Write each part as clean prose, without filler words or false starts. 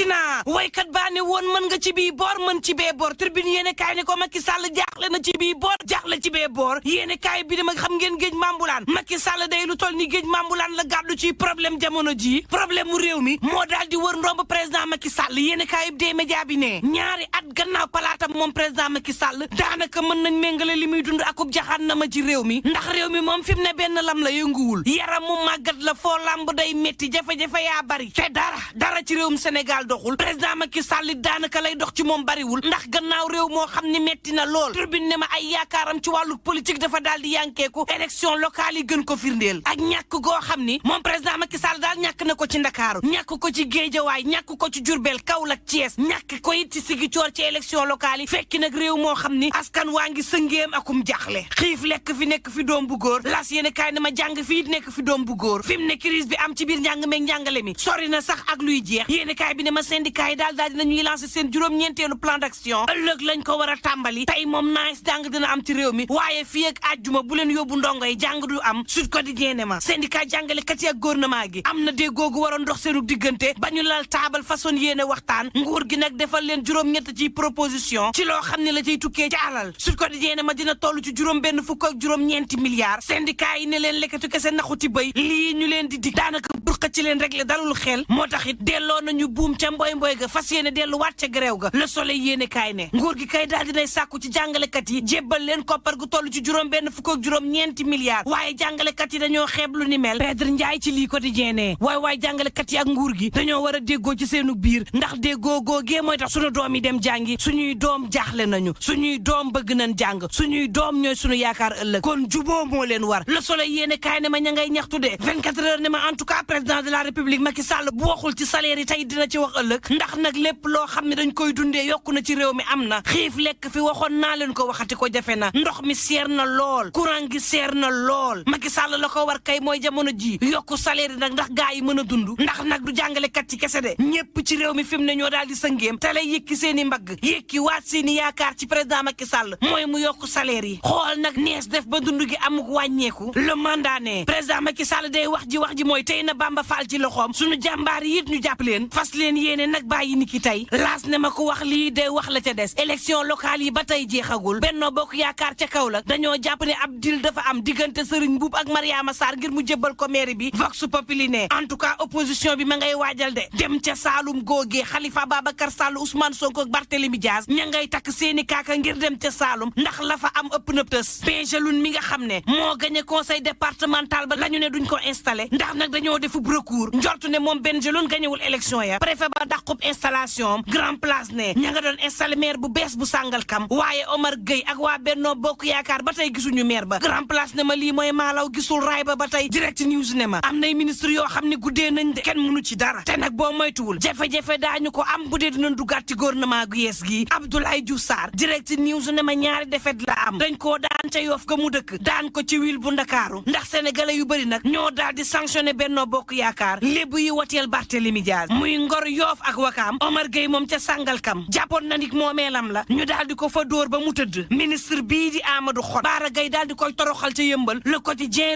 metti na waykat baa ne woon mën nga ci bii boor mën ci bee boor Tribune yéene kaay ne ko Macky Sall jaaxle na ci bii boor jaaxle ci bee boor yéene kaay bi dama xam ngeen géej mambulaan Macky Sall day lu toll ni géej mambulaan la gàddu ci problème jamono ji problème mu réew mi moo daal di wër ndomb président Macky Sall yéene kaay bi dee média bi ne ñaari at gannaaw palaatam moom président Macky Sall daanaka mën nañ méngale li muy dund akub jaxaan na ma ci réew mi ndax réew mi moom fi mu ne benn lam la yënguwul yaram mu màggat la foo lamb day métti jafe-jafe yaa bari te dara ci réewum Sénégal doxul président Macky Sall daanaka lay dox ci moom bariwul ndax gannaaw réew moo xam ni métti na lool Tribune ne ma ay yaakaaram ci wàllu politique dafa daal di yankeeku élection locale yi gën ko firndeel ak ñàkk goo xam ni moom président Macky Sall daal ñàkk na ko ci Ndakaaru ñàkk ko ci Géejawaay ñàkk ko ci Diourbel Kaolack Thiès ñàkk ko it ci Ziguinchor ci élection locale yi fekki nag réew moo xam ni askan waa ngi sëngeem akum jaaxle xiif lekk fi nekk fi doom bu góor las yéene kaay ne ma jàng fii nekk fi doom bu góor fi mu ne crise bi am ci biir njàng meeg njàngale mi sori na sax ak luy jeex yéene kaay bi ne ma syndicat yi daal dinañuy lancer seen juróom-ñeenteelu plan d'action ëllëg lañ ko war a tàmbali tey moom nice jàng dina am ci réew mi waaye fii ak àjjuma bu leen yóbbu ndongo yi jàng du am Sud Quotidien ne ma syndicat jàngalekat yi ak gouvernement gi am na déggoo gu waroon dox seenu diggante ba ñu lal taabal façon yéene waxtaan nguur gi nag defal leen juróom-ñett ci proposition ci loo xam ne la ciy tukkee ci alal Sud Quotidien ne ma dina toll ci juróom benn fukk ak juróom-ñeenti milliards syndicat yi ne leen lekkatu kese naxuti béy lii ñu leen di dig daanaka burqa ci leen régler dalul xel moo tax it delloo nañu buum ca mboy ga fas yéene delluwaat ca gréew ga Le Soleil yéene kaay ne nguur gi kay daal dinay sàkku ci jàngalekat yi jébbal leen koppar gu toll ci juróom benn fukk ak juróom-ñeenti milliards waaye jàngalekat yi dañoo xeeb lu ni mel Pedre Ndiaye ci lii Quotidien ne waaye jàngalekat yi ak nguur gi dañoo war a déggoo ci seenu biir ndax déggoo googee mooy tax suñu doom yi dem jàngi suñuy doom jaaxle nañu suñuy doom bëgg nañ jàng suñuy doom ñooy suñu yaakaar ëllëg kon juboo moo leen war Le Soleil yéene kaay ne ma ña ngay ñaxtu de 24 heures ne ma en tout cas président de la République Macky Sall bu waxul ci salaire yi tey dina ci wax ëllëg ndax nag lépp loo xam ne dañ koy dundee yokku na ci réew mi am na xiif lekk fi waxoon naa leen ko waxati ko jafe na ndox mi seer na lool courant gi seer na lool Macky Sall la ko war kay mooy jamono ji yokku salaire yi nag ndax gaa yi mën a dund ndax nag du jàngalekat ci kese de ñépp ci réew mi fi mu ne ñoo daal di sëngéem te lay yëkki seen i mbagg yëkki waat seen i yaakaar ci président Macky Sall mooy mu yokku salaire yi xool nag nees def ba dund gi amuk wàññeeku le mandat ne président Macky Sall day wax ji mooy tey na Bamba Fall ci loxoom suñu jàmbaar yi it ñu jàpp leen fas leen yéene nag bàyyi ni ki tey laas ne ma ko wax lii day wax la ca des élection locale yi ba tey jeexagul Benno Bokk Yaakaar ca Kaolack dañoo jàpp ne ab deal dafa am diggante Serigne Mboup ak Mariama Sarr ngir mu jébbal ko mairie bi Vox Populi ne en tout cas opposition bi ma ngay waajal de dem ca Saalum googee Khalifa Babacar Sall Ousmane Sonko ak Barthélémy Dias ña ngay takk seeni kaaka ngir dem ca Saalum ndax la fa am ëpp na tës Bengeloun mi nga xam ne moo gagné conseil départemental ba la ñu ne duñ ko installé ndax nag dañoo defub recours njortu ne moom Bengeloun gañewul élection ya préfet ba dàqub installation Grand Place ne ña nga doon installé maire bu bees bu Sangalkam waaye Omar Gueye ak waa Benno Bokk Yaakaar ba tey gisuñu maire ba Grand Place ne ma lii mooy maalaw gisul raay ba tey Direct News ne ma am nay ministre yoo xam ne guddee nañ de kenn mënu ci dara te nag boo moytuwul jafe-jafe daañu ko am bu dee dinañ duggaat ci gouvernement gu yees gi Abdoulaye Diouf Sarr Direct News ne ma ñaari defet la am dañ koo daan ca Yoff ga mu dëkk daan ko ci wil bu Ndakaaru ndax sénégalais yu bëri nag ñoo daal di sanctionné Benno Bokk Yaakaar lébu yi wateel Barthélémy Dias muy Ngor Yoff ak Wakaam Omar Gueye moom ca Sangalkam jàppoon na nit moomeelam la ñu daal di ko fa dóor ba mu tëdd ministre bii di Amadou Hott Bara Gaye daal di koy toroxal ca Yëmbal Le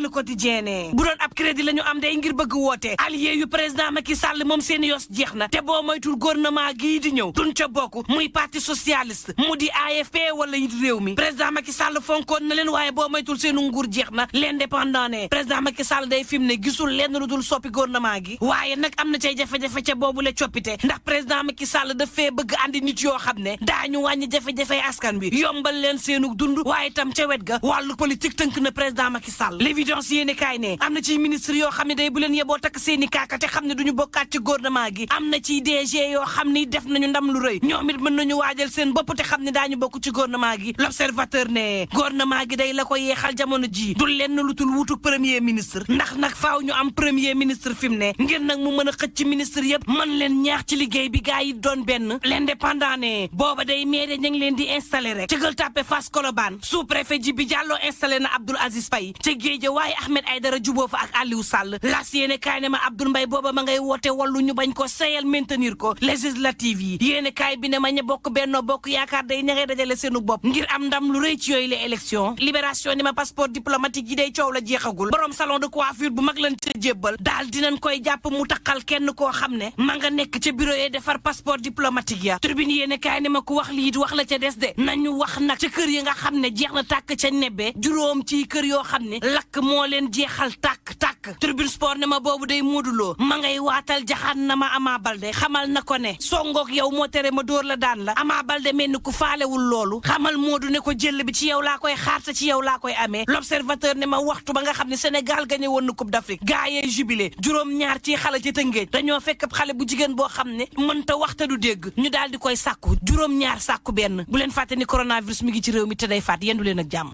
Quotidien ne bu doon ab crédit la ñu am day ngir bëgg woote allié yu président Macky Sall moom seen yos jeex na te boo moytul gouvernement gii di ñëw duñ ca bokk muy parti socialiste mu di AFP wala it réew mi président Macky Sall fonkoon na leen waaye boo moytul seenu nguur jeex na l'indépendant ne président Macky Sall day fi mu ne gisul lenn lu dul soppi gouvernement gi waaye nag am na cay jafe-jafe ca boobu la coppite ndax président Macky Sall daf fee bëgg andi nit yoo xam ne daañu wàññi jafe-jafe askan wi yombal leen seenu dund waaye tam ca wet ga wàllu politique tënk na président Macky Sall l'évidence yéene kaay ne am na ci ministre yoo xam ne day bu leen yeboo takk seeni kaaka te xam ne duñu bokkaat ci gouvernement gi am na ci DG yoo xam ni def nañu ndam lu rëy ñoom it mën nañu waajal seen bopp te xam ne daañu bokk ci gouvernement gi l'observateur ne gouvernement gi day la ko yeexal jamono ji du lenn lu tul wutuk premier ministre ndax nag faaw ñu am premier ministre fi mu ne ngir nag mu mën a xëcc ci ministre yëpp mën leen ñaax ci liggéey bi gaa yi doon benn l'indépendant ne booba day maire ñu ngi leen di installé rek ci Gueule Tapée Fass Colobane sous-préfet Djibi Diallo installé na Abdoul Aziz Faye ca Guédiawaye Ahmed Aïdara juboo fa ak Aliou Sall las yéene kaay ne ma Abdoul Mbaye booba ma ngay woote wallu ñu bañ ko seyal maintenir ko législative yi yéene kaay bi ne ma ña bokk Benno Bokk Yaakaar day ña ngay dajale seenu bopp ngir am ndam lu rëy ci yooyu les élections libération ni ma passeport diplomatique yi day coow la jeexagul borom salon de coiffure bu mag lañ ca jébbal daal dinañ koy jàpp mu taxal kenn koo xam ne ma nga nekk nekk ca bureau yi defar passeport diplomatique ya tribune yéene kaay ne ma ku wax lii wax la ca des de nañu wax nag ca kër yi nga xam ne jeex na tàkk ca nebbe juróom ci kër yoo xam ne lakk moo leen jeexal tàkk tribune sport ne ma boobu day mooduloo ma ngay waatal jaxaan na ma Ama Baldé xamal na ko ne songoog yow moo tere ma dóor la daan la Ama Baldé mel ni ku faalewul loolu xamal Modou ne ko jël bi ci yow laa koy xaarta ci yow laa koy amee l'observateur ne ma waxtu ba nga xam ne Sénégal gagné woon na Coupe d'Afrique gaa yee jubilé juróom-ñaar ci xale ci Tëngéej dañoo fekk xale bu jigéen boo xam ne mënta waxta du dégg ñu daal di koy sàkku juróom-ñaar sàkku benn bu leen fàtte ni coronavirus mi ngi ci réew mi te day faat yendu leen ak jàmm